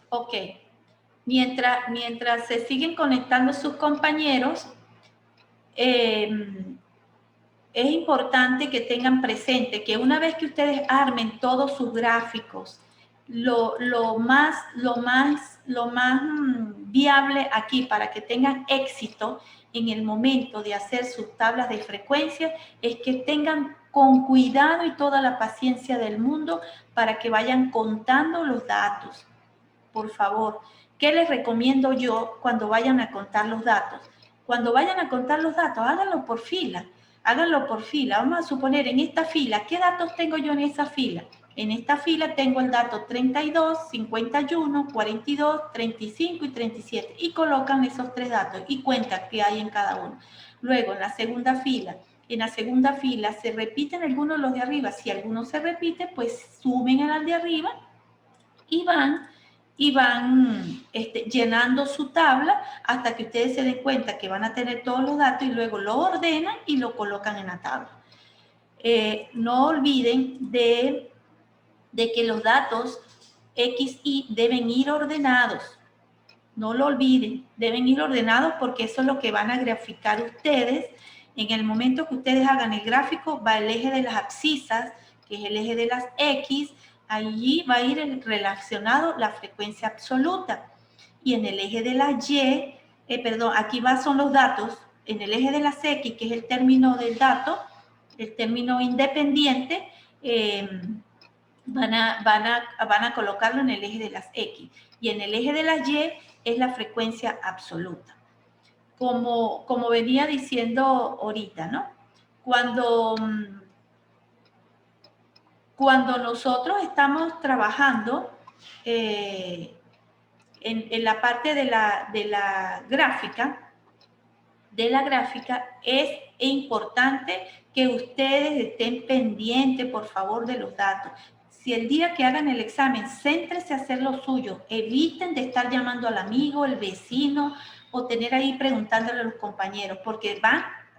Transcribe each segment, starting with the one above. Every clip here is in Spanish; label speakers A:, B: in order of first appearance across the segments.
A: Ok. Mientras se siguen conectando sus compañeros, es importante que tengan presente que una vez que ustedes armen todos sus gráficos, lo más viable aquí para que tengan éxito en el momento de hacer sus tablas de frecuencia es que tengan con cuidado y toda la paciencia del mundo para que vayan contando los datos. Por favor, ¿qué les recomiendo yo cuando vayan a contar los datos? Cuando vayan a contar los datos, háganlo por fila. Háganlo por fila. Vamos a suponer en esta fila, ¿qué datos tengo yo en esa fila? En esta fila tengo el dato 32, 51, 42, 35 y 37. Y colocan esos tres datos y cuentan qué hay en cada uno. Luego, en la segunda fila se repiten algunos de los de arriba. Si alguno se repite, pues sumen al de arriba y van llenando su tabla hasta que ustedes se den cuenta que van a tener todos los datos y luego lo ordenan y lo colocan en la tabla. No olviden de que los datos X, Y deben ir ordenados. No lo olviden, deben ir ordenados porque eso es lo que van a graficar ustedes. En el momento que ustedes hagan el gráfico, va el eje de las abscisas, que es el eje de las X, allí va a ir relacionado la frecuencia absoluta. Y en el eje de las Y, aquí son los datos, en el eje de las X, que es el término del dato, el término independiente, van a colocarlo en el eje de las X. Y en el eje de las Y es la frecuencia absoluta. Como venía diciendo ahorita, ¿no? Cuando nosotros estamos trabajando en la parte de la gráfica, es importante que ustedes estén pendientes, por favor, de los datos. Si el día que hagan el examen, céntrense a hacer lo suyo. Eviten de estar llamando al amigo, el vecino, o tener ahí preguntándole a los compañeros, porque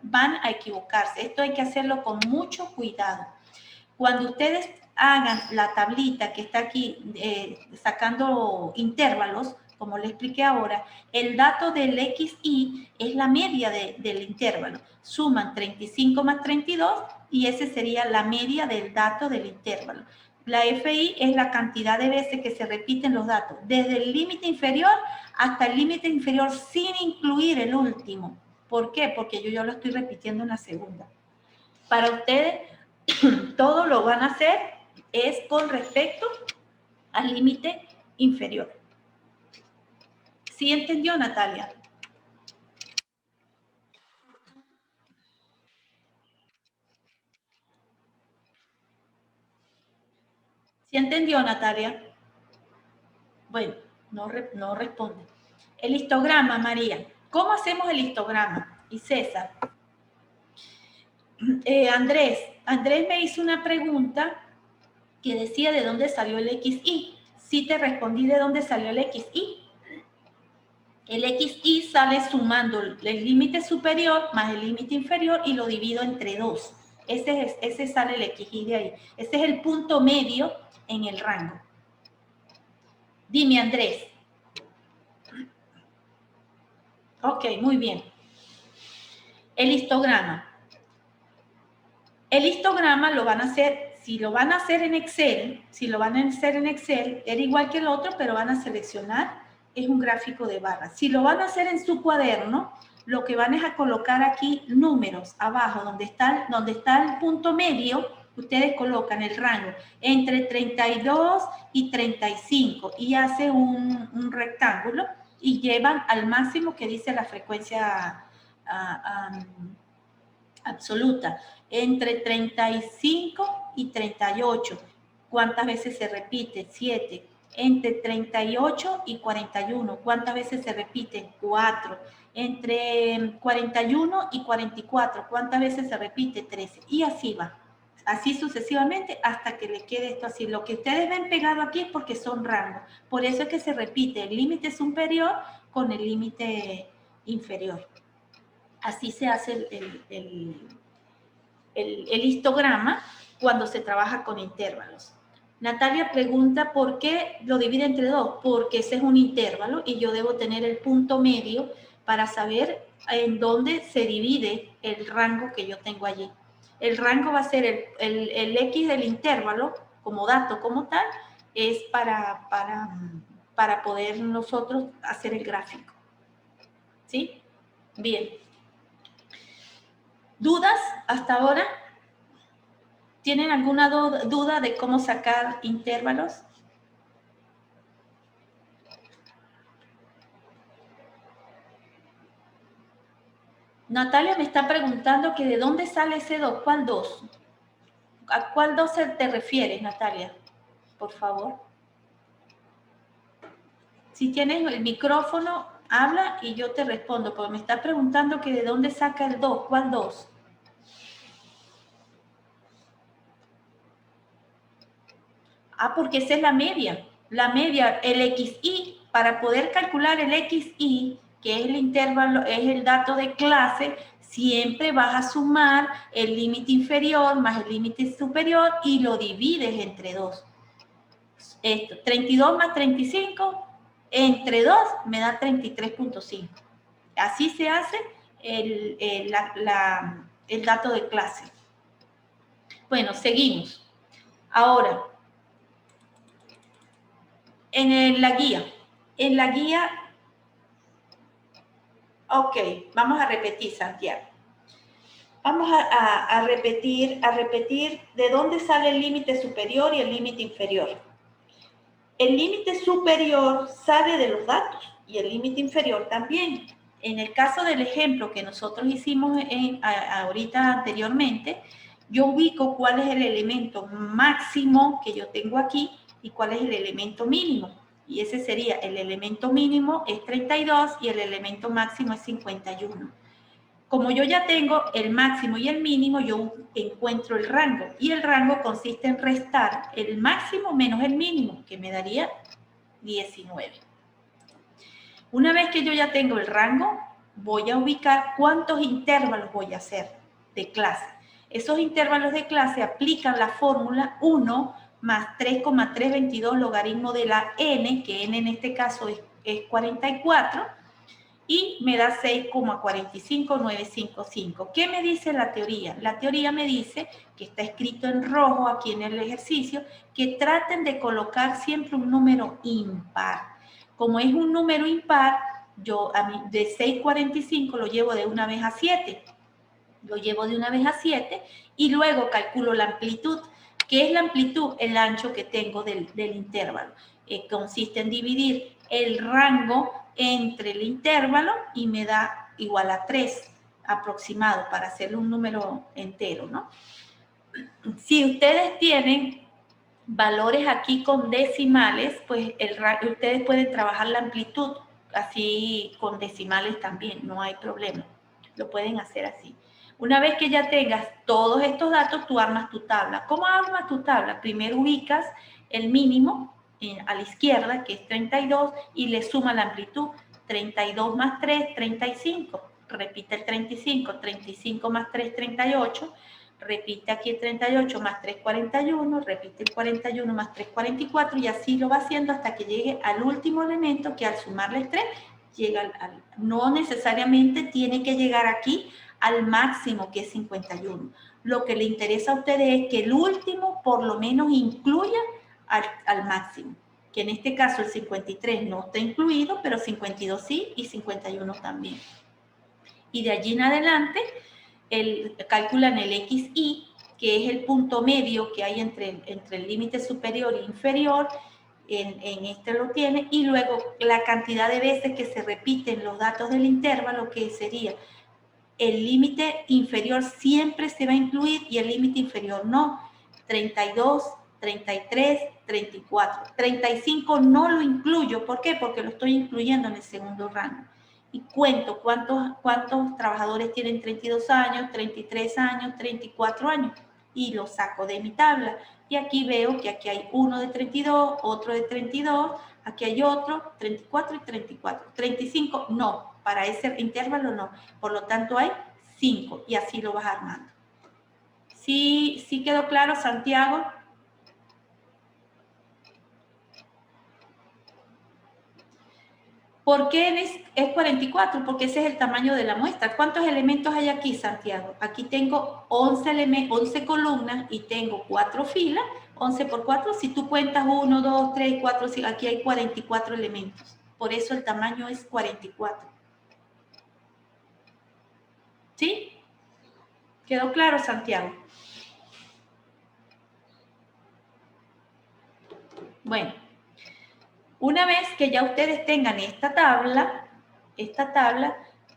A: van a equivocarse. Esto hay que hacerlo con mucho cuidado. Cuando ustedes hagan la tablita que está aquí sacando intervalos, como le expliqué ahora, el dato del XY es la media del intervalo. Suman 35 más 32 y ese sería la media del dato del intervalo. La FI es la cantidad de veces que se repiten los datos, desde el límite inferior hasta el límite inferior sin incluir el último. ¿Por qué? Porque yo lo estoy repitiendo en la segunda. Para ustedes, todo lo van a hacer es con respecto al límite inferior. ¿Sí entendió, Natalia? ¿Sí entendió, Natalia? Bueno, no responde. El histograma, María. ¿Cómo hacemos el histograma? Y César. Andrés me hizo una pregunta que decía de dónde salió el XY. Sí te respondí de dónde salió el XY. El XY sale sumando el límite superior más el límite inferior y lo divido entre 2. Ese sale el XY de ahí. Ese es el punto medio en el rango. Dime, Andrés. Ok, muy bien. El histograma. El histograma lo van a hacer, si lo van a hacer en Excel, era igual que el otro, pero van a seleccionar, es un gráfico de barras. Si lo van a hacer en su cuaderno, lo que van es a colocar aquí números abajo, donde está el punto medio, ustedes colocan el rango entre 32 y 35 y hace un rectángulo y llevan al máximo que dice la frecuencia absoluta, entre 35 y 38. ¿Cuántas veces se repite? 7. Entre 38 y 41. ¿Cuántas veces se repite? 4. Entre 41 y 44. ¿Cuántas veces se repite? 13. Y así va. Así sucesivamente hasta que le quede esto así. Lo que ustedes ven pegado aquí es porque son rangos. Por eso es que se repite el límite superior con el límite inferior. Así se hace el histograma cuando se trabaja con intervalos. Natalia pregunta por qué lo divide entre 2, porque ese es un intervalo y yo debo tener el punto medio para saber en dónde se divide el rango que yo tengo allí. El rango va a ser el X del intervalo, como dato, como tal, es para poder nosotros hacer el gráfico. ¿Sí? Bien. ¿Dudas hasta ahora? ¿Tienen alguna duda de cómo sacar intervalos? Natalia me está preguntando que de dónde sale ese 2, ¿cuál 2? ¿A cuál 2 te refieres, Natalia? Por favor. Si tienes el micrófono, habla y yo te respondo, porque me está preguntando que de dónde saca el 2, ¿cuál 2? Ah, porque esa es la media. La media, el XY, para poder calcular el XY, que es el intervalo, es el dato de clase, siempre vas a sumar el límite inferior más el límite superior y lo divides entre 2. Esto, 32 más 35, entre 2 me da 33.5. Así se hace el dato de clase. Bueno, seguimos. Ahora, en la guía, ok, vamos a repetir, Santiago. Vamos a repetir de dónde sale el límite superior y el límite inferior. El límite superior sale de los datos y el límite inferior también. En el caso del ejemplo que nosotros hicimos ahorita anteriormente, yo ubico cuál es el elemento máximo que yo tengo aquí y cuál es el elemento mínimo. Y ese sería, el elemento mínimo es 32 y el elemento máximo es 51. Como yo ya tengo el máximo y el mínimo, yo encuentro el rango. Y el rango consiste en restar el máximo menos el mínimo, que me daría 19. Una vez que yo ya tengo el rango, voy a ubicar cuántos intervalos voy a hacer de clase. Esos intervalos de clase aplican la fórmula 1 más 3,322 logaritmo de la n, que n en este caso es 44, y me da 6,45955. ¿Qué me dice la teoría? La teoría me dice, que está escrito en rojo aquí en el ejercicio, que traten de colocar siempre un número impar. Como es un número impar, yo de 6,45 lo llevo de una vez a 7. Lo llevo de una vez a 7 y luego calculo la amplitud. ¿Qué es la amplitud? El ancho que tengo del intervalo. Consiste en dividir el rango entre el intervalo y me da igual a 3 aproximado para hacerle un número entero, ¿no? Si ustedes tienen valores aquí con decimales, pues ustedes pueden trabajar la amplitud así con decimales también, no hay problema. Lo pueden hacer así. Una vez que ya tengas todos estos datos, tú armas tu tabla. ¿Cómo armas tu tabla? Primero ubicas el mínimo a la izquierda, que es 32, y le suma la amplitud. 32 más 3, 35. Repite el 35. 35 más 3, 38. Repite aquí el 38 más 3, 41. Repite el 41 más 3, 44. Y así lo va haciendo hasta que llegue al último elemento, que al sumarles 3, llega no necesariamente tiene que llegar aquí al máximo, que es 51. Lo que le interesa a ustedes es que el último por lo menos incluya al máximo, que en este caso el 53 no está incluido, pero 52 sí y 51 también. Y de allí en adelante calculan el XY, que es el punto medio que hay entre el límite superior e inferior. En este lo tiene, y luego la cantidad de veces que se repiten los datos del intervalo, que sería el límite inferior siempre se va a incluir y el límite inferior no. 32, 33, 34. 35 no lo incluyo. ¿Por qué? Porque lo estoy incluyendo en el segundo rango. Y cuento cuántos trabajadores tienen 32 años, 33 años, 34 años. Y lo saco de mi tabla. Y aquí veo que aquí hay uno de 32, otro de 32, aquí hay otro, 34 y 34. 35 no. Para ese intervalo no. Por lo tanto hay 5 y así lo vas armando. ¿Sí quedó claro, Santiago? ¿Por qué es 44? Porque ese es el tamaño de la muestra. ¿Cuántos elementos hay aquí, Santiago? Aquí tengo 11 columnas y tengo 4 filas. 11 por 4, si tú cuentas 1, 2, 3, 4, 5, aquí hay 44 elementos. Por eso el tamaño es 44. ¿Sí? ¿Quedó claro, Santiago? Bueno, una vez que ya ustedes tengan esta tabla,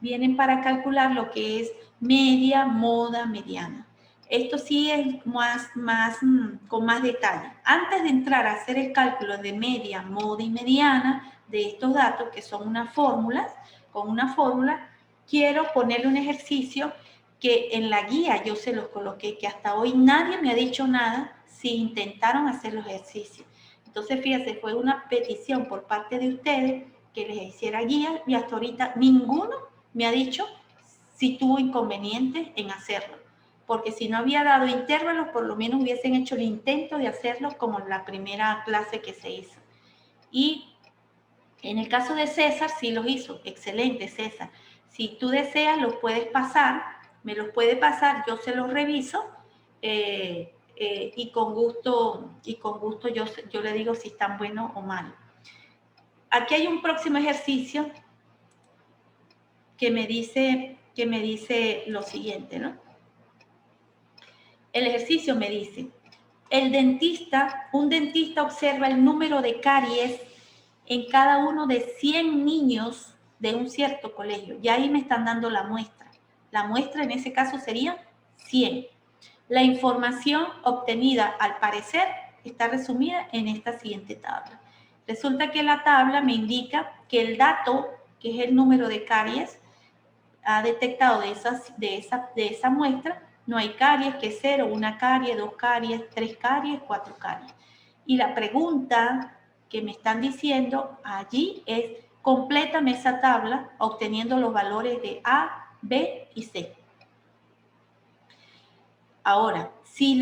A: vienen para calcular lo que es media, moda, mediana. Esto sí es con más detalle. Antes de entrar a hacer el cálculo de media, moda y mediana de estos datos, que son unas fórmulas, con una fórmula, quiero ponerle un ejercicio que en la guía yo se los coloqué, que hasta hoy nadie me ha dicho nada si intentaron hacer los ejercicios. Entonces, fíjense, fue una petición por parte de ustedes que les hiciera guía y hasta ahorita ninguno me ha dicho si tuvo inconveniente en hacerlo. Porque si no había dado intervalos, por lo menos hubiesen hecho el intento de hacerlo como en la primera clase que se hizo. Y en el caso de César, sí los hizo. Excelente, César. Si tú deseas, los puedes pasar, me los puede pasar, yo se los reviso. Y con gusto yo le digo si están buenos o malos. Aquí hay un próximo ejercicio que me dice lo siguiente, ¿no? El ejercicio me dice, un dentista observa el número de caries en cada uno de 100 niños de un cierto colegio. Y ahí me están dando la muestra. La muestra en ese caso sería 100. La información obtenida, al parecer, está resumida en esta siguiente tabla. Resulta que la tabla me indica que el dato, que es el número de caries, ha detectado de esa muestra, no hay caries, que es 0, 1 caries, 2 caries, 3 caries, 4 caries. Y la pregunta que me están diciendo allí es, complétame esa tabla obteniendo los valores de A, B y C. Ahora, si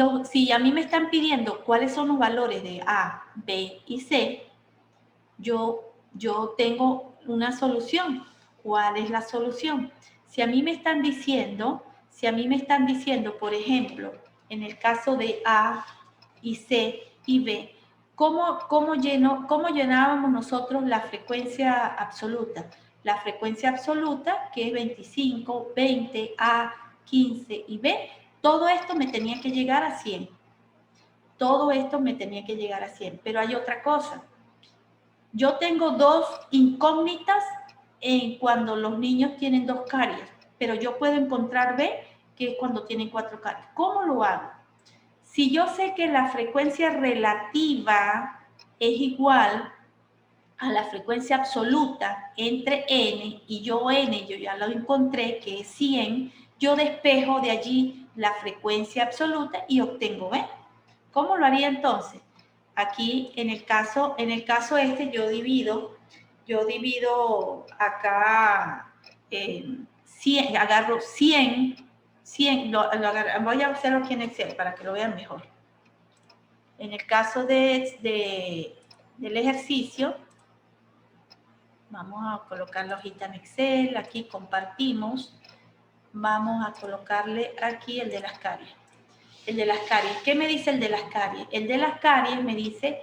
A: a mí me están pidiendo cuáles son los valores de A, B y C, yo tengo una solución. ¿Cuál es la solución? Si a mí me están diciendo, por ejemplo, en el caso de A y C y B, ¿cómo llenábamos nosotros la frecuencia absoluta? La frecuencia absoluta, que es 25, 20, A, 15 y B, todo esto me tenía que llegar a 100. Todo esto me tenía que llegar a 100. Pero hay otra cosa. Yo tengo 2 incógnitas cuando los niños tienen 2 caries, pero yo puedo encontrar B, que es cuando tienen 4 caries. ¿Cómo lo hago? Si yo sé que la frecuencia relativa es igual a la frecuencia absoluta entre n, y yo ya lo encontré, que es 100, yo despejo de allí la frecuencia absoluta y obtengo B. ¿Cómo lo haría entonces? Aquí en el caso este yo divido acá 100, agarro 100, voy a hacerlo aquí en Excel para que lo vean mejor. En el caso del ejercicio, vamos a colocar la hojita en Excel, aquí compartimos, vamos a colocarle aquí el de las caries. El de las caries. ¿Qué me dice el de las caries? El de las caries me dice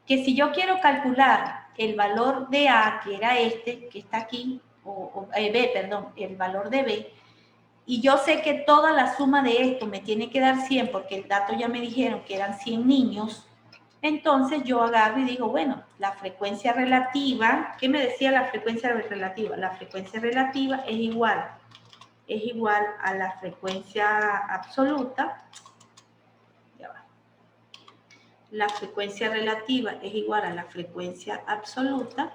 A: que si yo quiero calcular el valor de A, que era este, que está aquí, B, perdón, el valor de B, y yo sé que toda la suma de esto me tiene que dar 100, porque el dato ya me dijeron que eran 100 niños, entonces yo agarro y digo, bueno, la frecuencia relativa, ¿qué me decía la frecuencia relativa? La frecuencia relativa es igual a la frecuencia absoluta. La frecuencia relativa es igual a la frecuencia absoluta,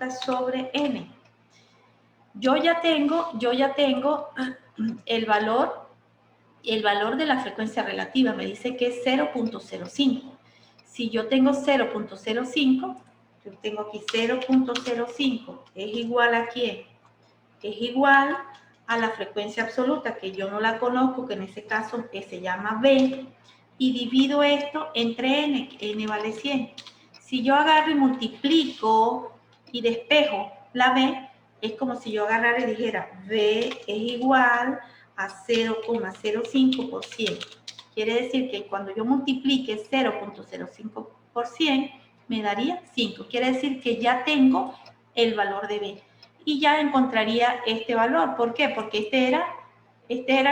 A: sobre n. Yo ya tengo el valor de la frecuencia relativa, me dice que es 0.05. Si yo tengo 0.05, yo tengo aquí 0.05, es igual a ¿quién? Es igual a la frecuencia absoluta, que yo no la conozco, que en ese caso se llama B, y divido esto entre n, que n vale 100. Si yo agarro y multiplico y despejo la B, es como si yo agarrara y dijera B es igual a 0,05%. Quiere decir que cuando yo multiplique 0,05%, me daría 5. Quiere decir que ya tengo el valor de B. Y ya encontraría este valor. ¿Por qué? Porque este era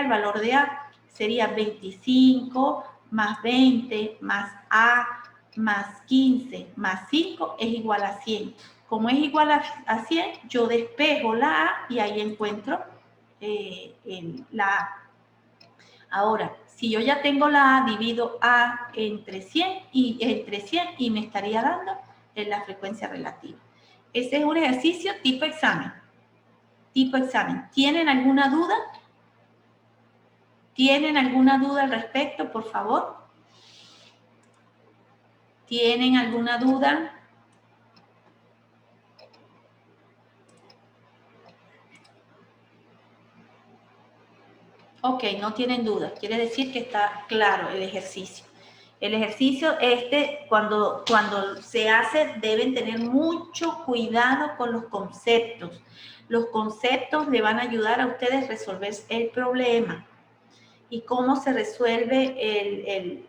A: el valor de A. Sería 25 más 20 más A más 15 más 5 es igual a 100. Como es igual a 100, yo despejo la A y ahí encuentro la A. Ahora, si yo ya tengo la A, divido A entre 100 y me estaría dando en la frecuencia relativa. Ese es un ejercicio tipo examen. Tipo examen. ¿Tienen alguna duda? ¿Tienen alguna duda al respecto, por favor? ¿Tienen alguna duda? Ok, no tienen dudas. Quiere decir que está claro el ejercicio. El ejercicio cuando se hace, deben tener mucho cuidado con los conceptos. Los conceptos le van a ayudar a ustedes a resolver el problema. ¿Y cómo se resuelve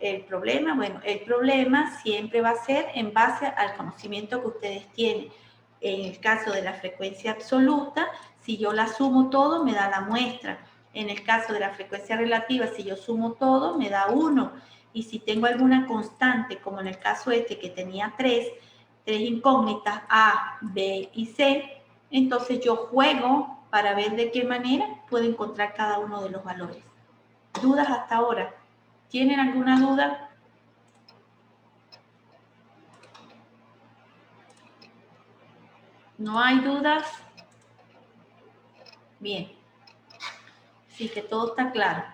A: el problema? Bueno, el problema siempre va a ser en base al conocimiento que ustedes tienen. En el caso de la frecuencia absoluta, si yo la sumo todo, me da la muestra. En el caso de la frecuencia relativa, si yo sumo todo, me da 1. Y si tengo alguna constante, como en el caso que tenía tres incógnitas, A, B y C, entonces yo juego para ver de qué manera puedo encontrar cada uno de los valores. ¿Dudas hasta ahora? ¿Tienen alguna duda? ¿No hay dudas? Bien. Sí, que todo está claro.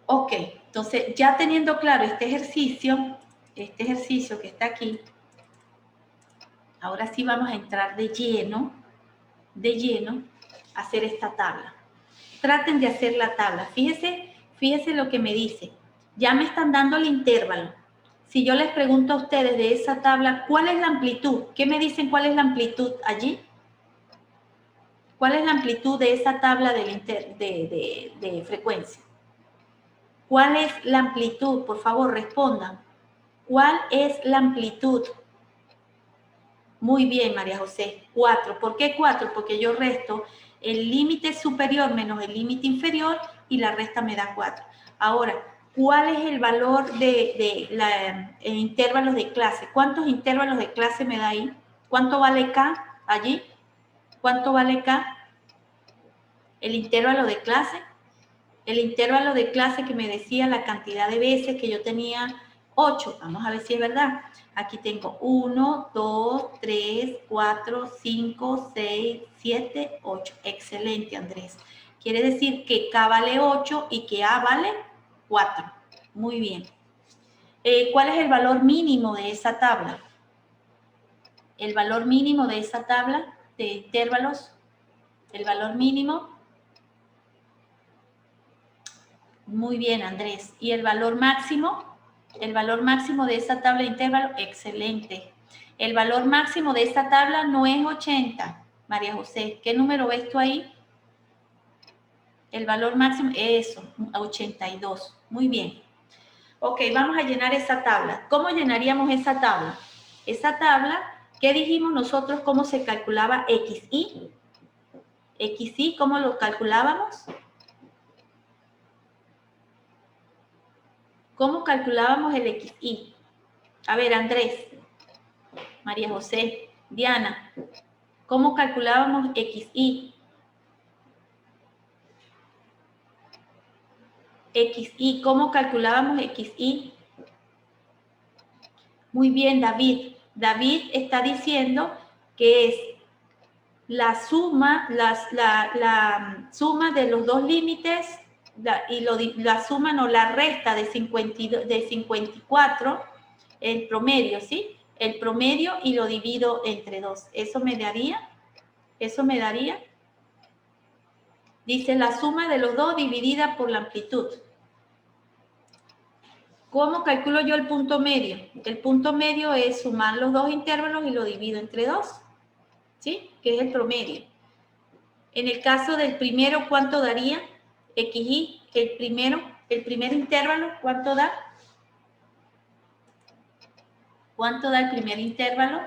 A: Ok, entonces ya teniendo claro este ejercicio que está aquí, ahora sí vamos a entrar de lleno a hacer esta tabla. Traten de hacer la tabla. Fíjese lo que me dice. Ya me están dando el intervalo. Si yo les pregunto a ustedes de esa tabla, ¿cuál es la amplitud? ¿Qué me dicen cuál es la amplitud allí? ¿Cuál es la amplitud de esa tabla de frecuencia? ¿Cuál es la amplitud? Por favor, respondan. ¿Cuál es la amplitud? Muy bien, María José. 4. ¿Por qué 4? Porque yo resto el límite superior menos el límite inferior y la resta me da 4. Ahora, ¿cuál es el valor de intervalos de clase? ¿Cuántos intervalos de clase me da ahí? ¿Cuánto vale K allí? ¿Cuánto vale K? El intervalo de clase. El intervalo de clase que me decía la cantidad de veces que yo tenía 8. Vamos a ver si es verdad. Aquí tengo 1, 2, 3, 4, 5, 6, 7, 8. Excelente, Andrés. Quiere decir que K vale 8 y que A vale 4. Muy bien. ¿Cuál es el valor mínimo de esa tabla? El valor mínimo de esa tabla de intervalos. El valor mínimo. Muy bien, Andrés. ¿Y el valor máximo? El valor máximo de esa tabla de intervalo, excelente. El valor máximo de esta tabla no es 80, María José. ¿Qué número ves tú ahí? El valor máximo, eso, 82. Muy bien. Ok, vamos a llenar esa tabla. ¿Cómo llenaríamos esa tabla? Esa tabla, ¿qué dijimos nosotros? ¿Cómo se calculaba XY? XY, ¿cómo lo calculábamos? ¿Cómo calculábamos el XY? A ver, Andrés, María José, Diana, ¿cómo calculábamos XY? XY, ¿cómo calculábamos XY? Muy bien, David. David está diciendo que es la suma, la suma de los dos límites la suma, no, la resta de 54, el promedio, ¿sí? El promedio y lo divido entre 2. ¿Eso me daría? Dice la suma de los dos dividida por la amplitud. ¿Cómo calculo yo el punto medio? El punto medio es sumar los dos intervalos y lo divido entre 2, ¿sí? Que es el promedio. En el caso del primero, ¿cuánto daría? XY, el primer intervalo, ¿cuánto da? ¿Cuánto da el primer intervalo?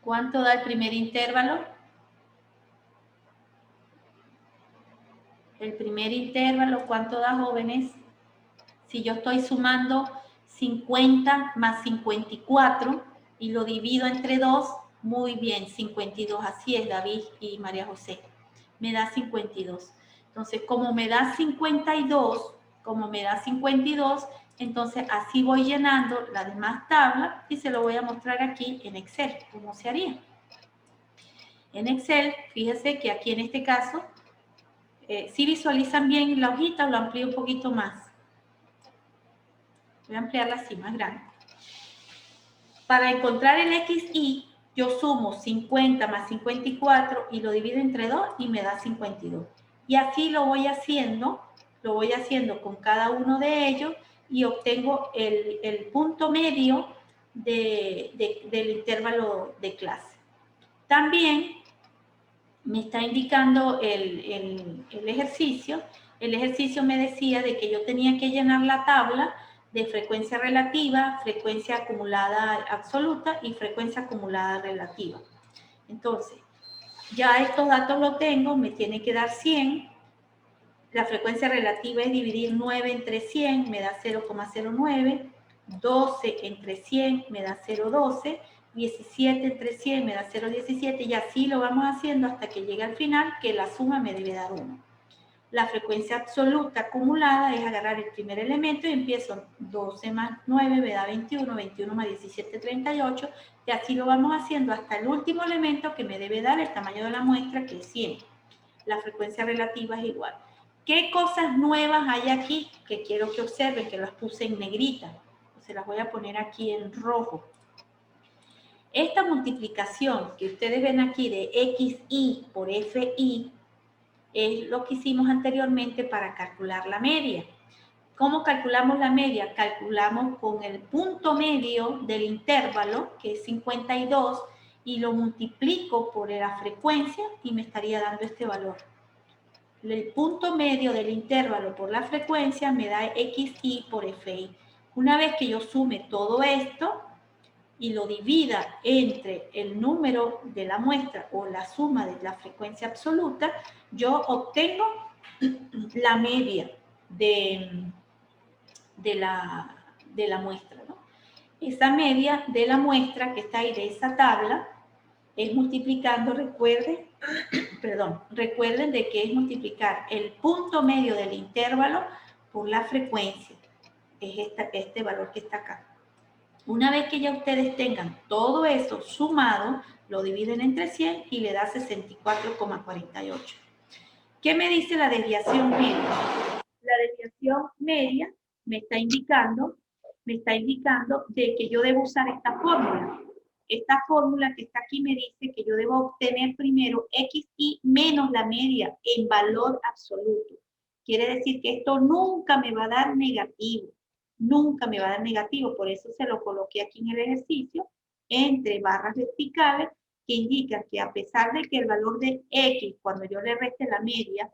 A: ¿Cuánto da el primer intervalo? El primer intervalo, ¿cuánto da, jóvenes? Si yo estoy sumando 50 más 54 y lo divido entre 2, muy bien, 52. Así es, David y María José. Me da 52. Entonces, como me da 52, entonces así voy llenando la demás tabla y se lo voy a mostrar aquí en Excel, cómo se haría. En Excel, fíjese que aquí en este caso, si visualizan bien la hojita, lo amplío un poquito más. Voy a ampliarla así, más grande. Para encontrar el XY, yo sumo 50 más 54 y lo divido entre 2 y me da 52. Y así lo voy haciendo con cada uno de ellos y obtengo el punto medio del intervalo de clase. También me está indicando el ejercicio. El ejercicio me decía de que yo tenía que llenar la tabla de frecuencia relativa, frecuencia acumulada absoluta y frecuencia acumulada relativa. Entonces, ya estos datos los tengo, me tiene que dar 100. La frecuencia relativa es dividir 9 entre 100, me da 0,09. 12 entre 100 me da 0,12. 17 entre 100 me da 0,17 y así lo vamos haciendo hasta que llegue al final, que la suma me debe dar 1. La frecuencia absoluta acumulada es agarrar el primer elemento y empiezo 12 más 9 me da 21, 21 más 17, 38 y así lo vamos haciendo hasta el último elemento que me debe dar el tamaño de la muestra, que es 100. La frecuencia relativa es igual. ¿Qué cosas nuevas hay aquí que quiero que observen, que las puse en negrita? Se las voy a poner aquí en rojo. Esta multiplicación que ustedes ven aquí de XY por FY es lo que hicimos anteriormente para calcular la media. ¿Cómo calculamos la media? Calculamos con el punto medio del intervalo, que es 52, y lo multiplico por la frecuencia y me estaría dando este valor. El punto medio del intervalo por la frecuencia me da XY por FY. Una vez que yo sume todo esto y lo divida entre el número de la muestra o la suma de la frecuencia absoluta, yo obtengo la media de la muestra, ¿no? Esa media de la muestra que está ahí de esa tabla es multiplicando, recuerden de que es multiplicar el punto medio del intervalo por la frecuencia. Es este valor que está acá. Una vez que ya ustedes tengan todo eso sumado, lo dividen entre 100 y le da 64,48. ¿Qué me dice la desviación media? La desviación media me está indicando de que yo debo usar esta fórmula. Esta fórmula que está aquí me dice que yo debo obtener primero XY menos la media en valor absoluto. Quiere decir que esto nunca me va a dar negativo. Nunca me va a dar negativo, por eso se lo coloqué aquí en el ejercicio, entre barras verticales, que indica que a pesar de que el valor de X, cuando yo le reste la media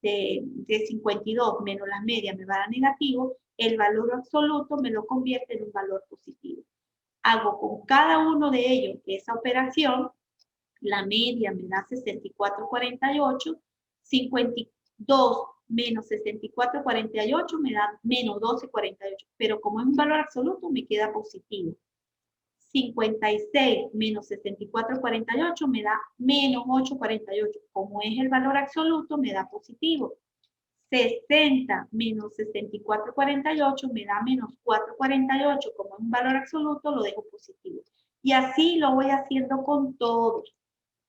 A: de 52 menos la media me va a dar negativo, el valor absoluto me lo convierte en un valor positivo. Hago con cada uno de ellos esa operación, la media me da 64,48, 52 menos 64,48 me da menos 12,48, pero como es un valor absoluto me queda positivo. 56 menos 64,48 me da menos 8,48. Como es el valor absoluto, me da positivo. 60 menos 64,48 me da menos 4,48. Como es un valor absoluto, lo dejo positivo. Y así lo voy haciendo con todos.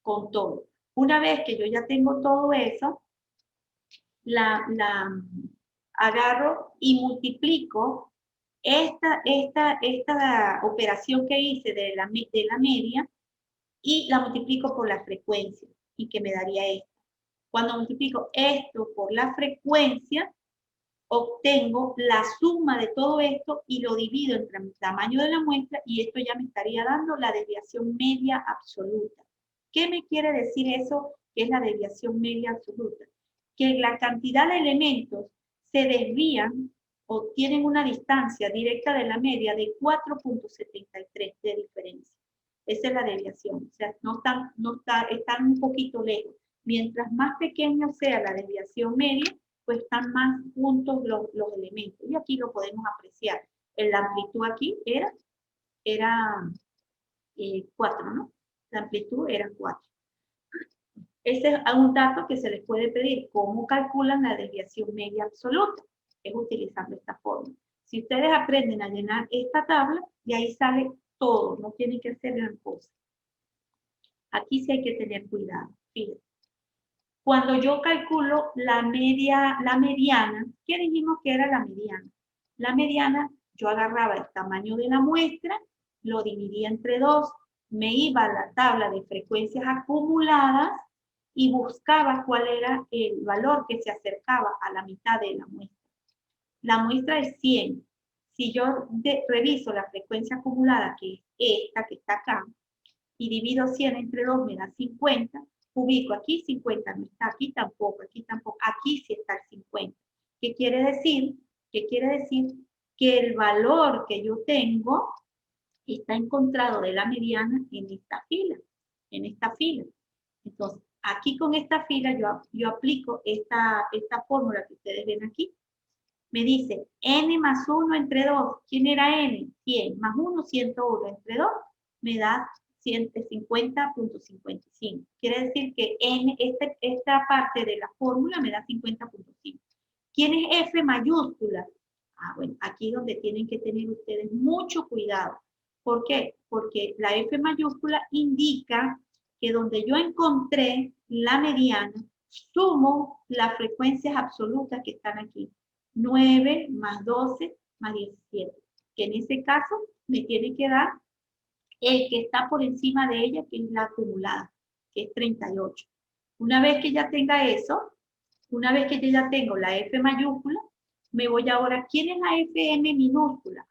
A: Con todo. Una vez que yo ya tengo todo eso, la agarro y multiplico esta operación que hice de la media y la multiplico por la frecuencia y que me daría esta. Cuando multiplico esto por la frecuencia, obtengo la suma de todo esto y lo divido entre el tamaño de la muestra y esto ya me estaría dando la desviación media absoluta. ¿Qué me quiere decir eso que es la desviación media absoluta? Que la cantidad de elementos se desvían o tienen una distancia directa de la media de 4.73 de diferencia. Esa es la desviación, o sea, están un poquito lejos. Mientras más pequeño sea la desviación media, pues están más juntos los elementos. Y aquí lo podemos apreciar. La amplitud aquí era 4, ¿no? La amplitud era 4. Ese es un dato que se les puede pedir. ¿Cómo calculan la desviación media absoluta? Es utilizando esta fórmula. Si ustedes aprenden a llenar esta tabla, de ahí sale todo. No tienen que hacer gran cosa. Aquí sí hay que tener cuidado. Fíjense. Cuando yo calculo la mediana, ¿qué dijimos que era la mediana? La mediana, yo agarraba el tamaño de la muestra, lo dividía entre 2, me iba a la tabla de frecuencias acumuladas y buscaba cuál era el valor que se acercaba a la mitad de la muestra. La muestra es 100. Si yo reviso la frecuencia acumulada, que es esta que está acá, y divido 100 entre 2, me da 50. Ubico aquí 50, no está aquí tampoco, aquí sí está el 50. ¿Qué quiere decir? ¿Qué quiere decir? Que el valor que yo tengo está encontrado de la mediana en esta fila, Entonces, aquí con esta fila yo aplico esta fórmula que ustedes ven aquí. Me dice n más 1 entre 2. ¿Quién era n? 100 más 1, 101 entre 2 me da 150.55. Quiere decir que esta parte de la fórmula me da 50.5. ¿Quién es F mayúscula? Bueno, aquí donde tienen que tener ustedes mucho cuidado. ¿Por qué? Porque la F mayúscula indica que donde yo encontré la mediana, sumo las frecuencias absolutas que están aquí. 9 más 12 más 17. Que en ese caso me tiene que dar el que está por encima de ella, que es la acumulada, que es 38. Una vez que ya tenga eso, una vez que yo ya tengo la F mayúscula, me voy ahora, ¿quién es la FM minúscula?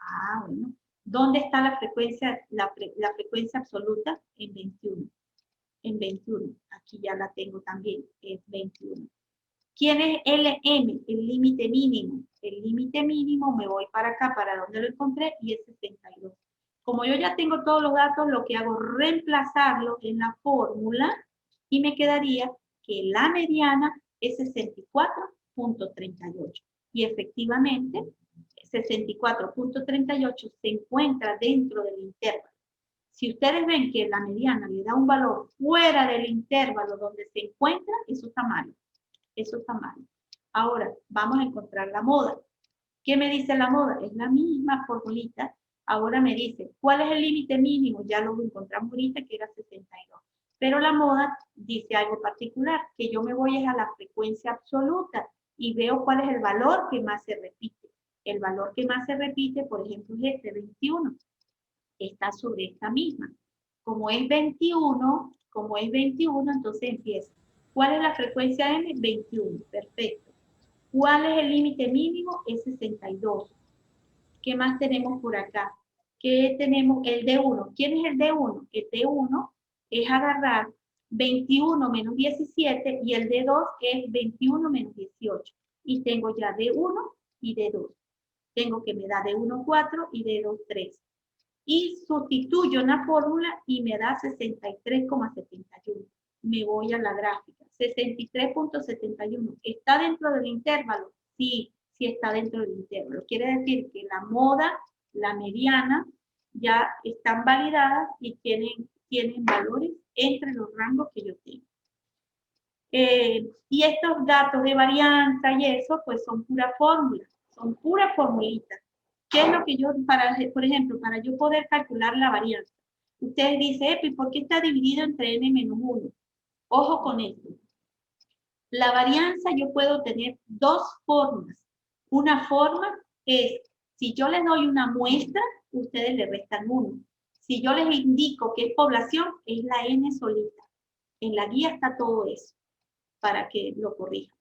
A: Bueno, ¿dónde está la frecuencia, la frecuencia absoluta? En 21. En 21, aquí ya la tengo también, es 21. ¿Quién es LM? El límite mínimo. El límite mínimo, me voy para acá, para donde lo encontré, y es 62. Como yo ya tengo todos los datos, lo que hago es reemplazarlo en la fórmula y me quedaría que la mediana es 64.38. Y efectivamente, 64.38 se encuentra dentro del intervalo. Si ustedes ven que la mediana le da un valor fuera del intervalo donde se encuentra, eso está mal. Eso está mal. Ahora, vamos a encontrar la moda. ¿Qué me dice la moda? Es la misma formulita. Ahora me dice, ¿cuál es el límite mínimo? Ya lo encontramos ahorita, que era 62. Pero la moda dice algo particular, que yo me voy a la frecuencia absoluta y veo cuál es el valor que más se repite. El valor que más se repite, por ejemplo, es este, 21. Está sobre esta misma. Como es 21, entonces empieza. ¿Cuál es la frecuencia M? 21. Perfecto. ¿Cuál es el límite mínimo? Es 62. ¿Qué más tenemos por acá? ¿Qué tenemos? El D1. ¿Quién es el D1? El D1 es agarrar 21 menos 17 y el D2 es 21 menos 18. Y tengo ya D1 y D2. Tengo que me da D1 4 y D2 3. Y sustituyo una fórmula y me da 63,71. Me voy a la gráfica. 63.71. ¿Está dentro del intervalo? Sí, sí está dentro del intervalo. Quiere decir que la moda, la mediana, ya están validadas y tienen valores entre los rangos que yo tengo. Y estos datos de varianza y eso, pues son pura fórmula, son puras formulitas. ¿Qué es lo que yo, por ejemplo, para yo poder calcular la varianza? Ustedes dicen, ¿por qué está dividido entre n menos 1? Ojo con esto. La varianza yo puedo tener dos formas. Una forma es, si yo les doy una muestra, ustedes le restan 1. Si yo les indico que es población, es la n solita. En la guía está todo eso. para que lo corrija.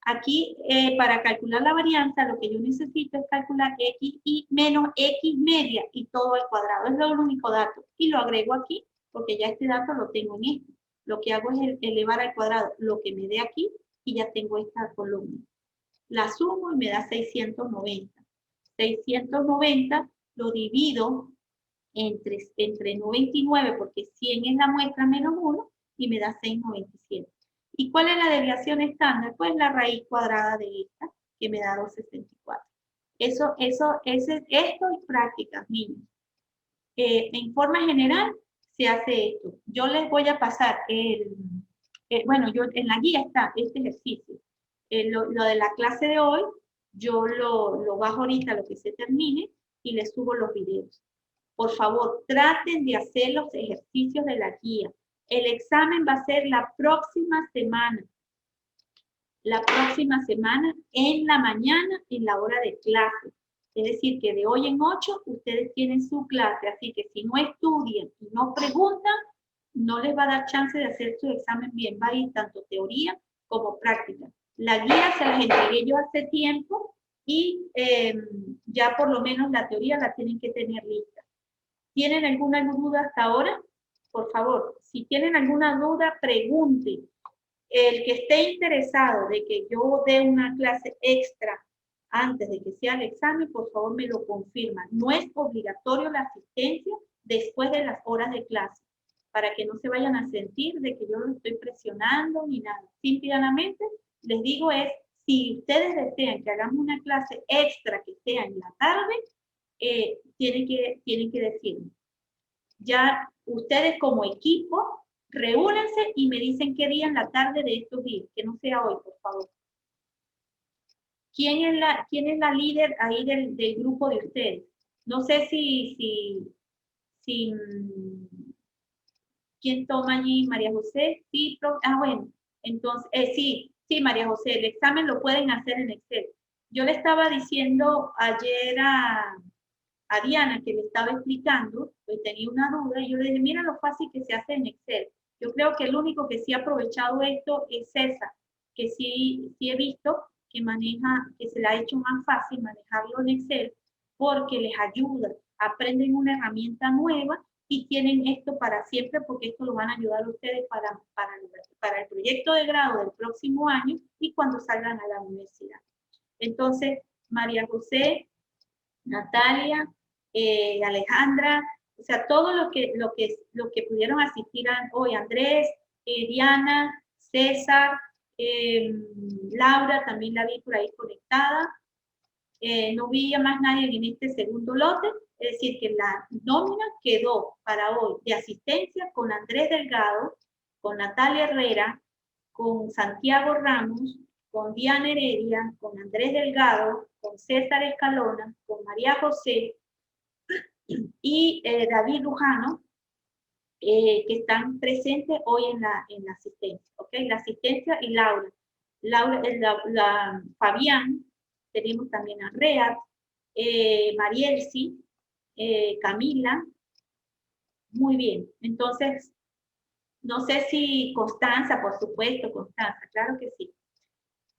A: Aquí, para calcular la varianza, lo que yo necesito es calcular x y menos x media y todo al cuadrado. Es lo único dato. Y lo agrego aquí, porque ya este dato lo tengo en esto. Lo que hago es elevar al cuadrado lo que me dé aquí y ya tengo esta columna. La sumo y me da 690. 690 lo divido entre 99, porque 100 es la muestra menos 1, y me da 697. ¿Y cuál es la desviación estándar? Pues la raíz cuadrada de esta, que me da 264. Esto es práctica, niños. En forma general, se hace esto. Yo les voy a pasar bueno, yo en la guía está este ejercicio. Lo de la clase de hoy, yo lo bajo ahorita, lo que se termine, y les subo los videos. Por favor, traten de hacer los ejercicios de la guía. El examen va a ser la próxima semana. La próxima semana en la mañana, en la hora de clase. Es decir, que de hoy en 8 ustedes tienen su clase. Así que si no estudian y no preguntan, no les va a dar chance de hacer su examen bien. Va a ir tanto teoría como práctica. La guía se las entregué yo hace tiempo y ya por lo menos la teoría la tienen que tener lista. ¿Tienen alguna duda hasta ahora? Por favor, si tienen alguna duda, pregunten. El que esté interesado de que yo dé una clase extra antes de que sea el examen, por favor me lo confirma. No es obligatorio la asistencia después de las horas de clase, para que no se vayan a sentir de que yo los estoy presionando ni nada. Simplemente les digo es, si ustedes desean que hagamos una clase extra que sea en la tarde, tienen que decirme. Ya ustedes como equipo, reúnanse y me dicen qué día en la tarde de estos días, que no sea hoy, por favor. ¿Quién es la líder ahí del grupo de ustedes? No sé si ¿quién toma allí? María José, sí, bueno, entonces, sí, María José, el examen lo pueden hacer en Excel. Yo le estaba diciendo ayer a Diana, que le estaba explicando, pues tenía una duda, y yo le dije, mira lo fácil que se hace en Excel. Yo creo que el único que sí ha aprovechado esto es César, que sí he visto que que se le ha hecho más fácil manejarlo en Excel, porque les ayuda, aprenden una herramienta nueva y tienen esto para siempre, porque esto lo van a ayudar a ustedes para el proyecto de grado del próximo año y cuando salgan a la universidad. Entonces, María José, Natalia, Alejandra, o sea, todo lo que pudieron asistir hoy, Andrés, Diana, César, Laura, también la vi por ahí conectada. No vi a más nadie en este segundo lote, es decir, que la nómina quedó para hoy de asistencia con Andrés Delgado, con Natalia Herrera, con Santiago Ramos, con Diana Heredia, con Andrés Delgado, con César Escalona, con María José y David Lujano, que están presentes hoy en la asistencia, ¿ok? La asistencia y Laura. Fabián, tenemos también a Reat, Marielsi, Camila. Muy bien, entonces, no sé si Constanza, por supuesto, Constanza, claro que sí.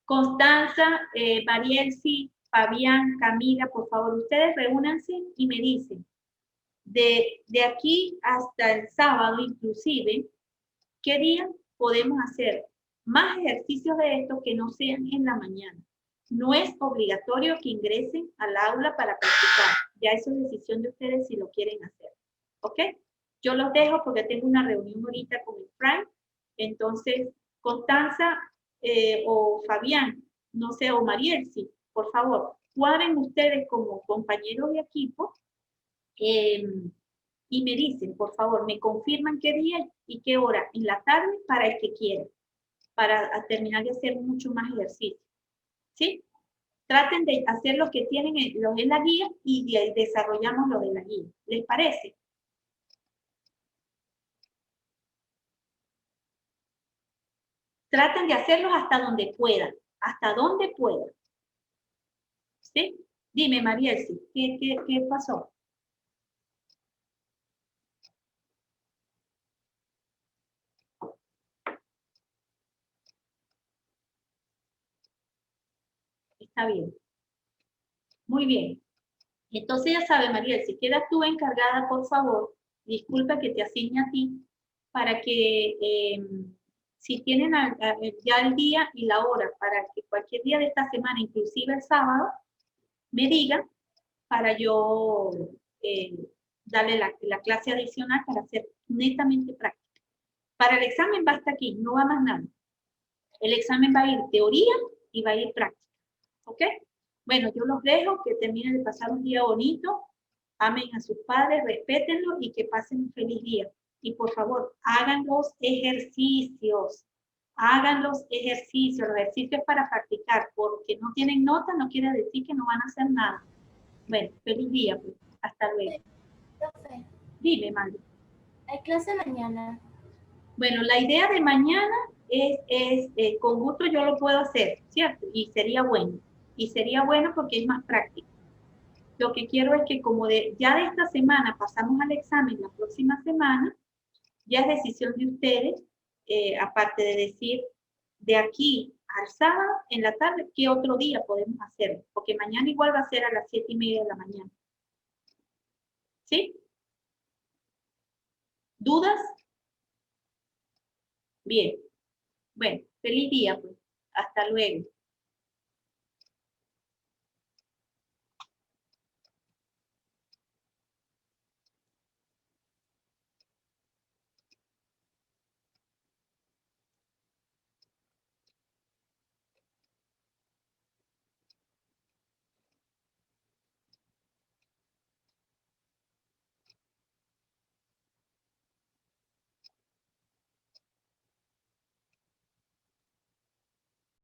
A: Constanza, Marielsi, Fabián, Camila, por favor, ustedes reúnanse y me dicen, de aquí hasta el sábado inclusive, ¿qué día podemos hacer más ejercicios de estos que no sean en la mañana? No es obligatorio que ingresen al aula para practicar. Ya eso es decisión de ustedes si lo quieren hacer. ¿Ok? Yo los dejo porque tengo una reunión ahorita con el Prime. Entonces, Constanza o Fabián, no sé, o Marielsi, por favor, cuadren ustedes como compañeros de equipo y me dicen, por favor, me confirman qué día y qué hora en la tarde para el que quiera, para terminar de hacer mucho más ejercicio. ¿Sí? Traten de hacer lo que tienen los en la guía y desarrollamos lo de la guía. ¿Les parece? Traten de hacerlos hasta donde puedan, hasta donde puedan. ¿Sí? Dime, Marielsi, ¿qué pasó? Está bien. Muy bien. Entonces ya sabe, Mariel, si quedas tú encargada, por favor, disculpa que te asigne a ti, para que si tienen ya el día y la hora, para que cualquier día de esta semana, inclusive el sábado, me digan para yo eh, darle la clase adicional para hacer netamente práctica. Para el examen va hasta aquí, no va más nada. El examen va a ir teoría y va a ir práctica. ¿Ok? Bueno, yo los dejo, que terminen de pasar un día bonito, amen a sus padres, respétenlos y que pasen un feliz día. Y por favor, hagan los ejercicios. Hagan los ejercicios. Los ejercicios para practicar, porque no tienen nota, no quiere decir que no van a hacer nada. Bueno, feliz día, pues. Hasta luego.
B: Profe,
A: Dime, Mario.
B: ¿hay clase mañana?
A: Bueno, la idea de mañana con gusto yo lo puedo hacer, ¿cierto? Y sería bueno. Y sería bueno porque es más práctico. Lo que quiero es que como ya de esta semana pasamos al examen la próxima semana, ya es decisión de ustedes, aparte de decir de aquí al sábado en la tarde, ¿qué otro día podemos hacerlo? Porque mañana igual va a ser a las 7:30 de la mañana. ¿Sí? ¿Dudas? Bien. Bueno, feliz día, pues. Hasta luego.